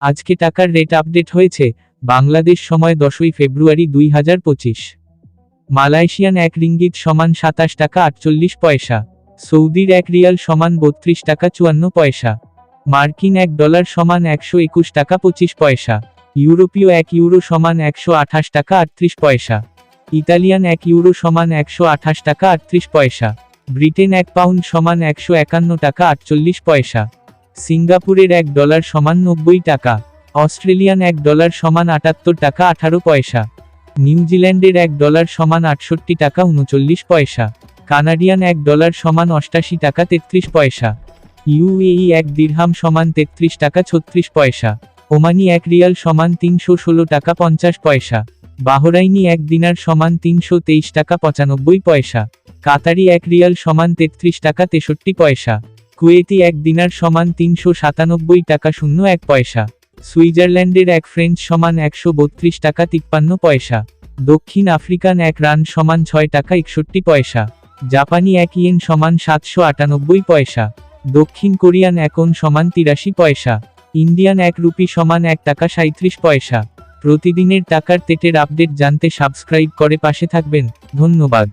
আজকে টাকার rate update হয়েছে। বাংলাদেশ সময় 10ই ফেব্রুয়ারি 2025। মালয়েশিয়ান 1 রিঙ্গিত সমান 27 টাকা 48 পয়সা। সৌদির 1 রিয়াল সমান 32 টাকা 54 পয়সা। মার্কিন 1 ডলার সমান 121 টাকা 25 পয়সা। ইউরোপীয় 1 ইউরো সমান 128 টাকা 38 পয়সা। ইতালিয়ান 1 ইউরো সমান 128 টাকা 38 পয়সা। ব্রিটেন 1 পাউন্ড সমান 151 টাকা 48 পয়সা। সিঙ্গাপুরের 1 ডলার সমান 90 টাকা। অস্ট্রেলিয়ান 1 ডলার সমান 78 টাকা 18 পয়সা। নিউজিল্যান্ডের 1 ডলার সমান 68 টাকা 39 পয়সা। কানাডিয়ান 1 ডলার সমান 88 টাকা 33 পয়সা। ইউএই 1 দিরহাম সমান 33 টাকা 36 পয়সা। ওমানি 1 রিয়াল সমান 316 টাকা 50 পয়সা। বাহরাইনি 1 দিনার সমান 323 টাকা 95 পয়সা। কাতারি 1 রিয়াল সমান 33 টাকা 63 পয়সা। কুয়েতি 1 দিনার সমান 397 টাকা 01 পয়সা। সুইজারল্যান্ডের 1 ফ্রেঞ্চ সমান 132 টাকা 53 পয়সা। দক্ষিণ আফ্রিকান 1 রান সমান 6 টাকা 61 পয়সা। জাপানি 1 ইয়েন সমান 798 পয়সা। দক্ষিণ কোরিয়ান 1 ওন সমান 83 পয়সা। ইন্ডিয়ান 1 রুপি সমান 1 টাকা 37 পয়সা। প্রতিদিনের টাকার রেটের আপডেট জানতে সাবস্ক্রাইব করে পাশে থাকবেন। ধন্যবাদ।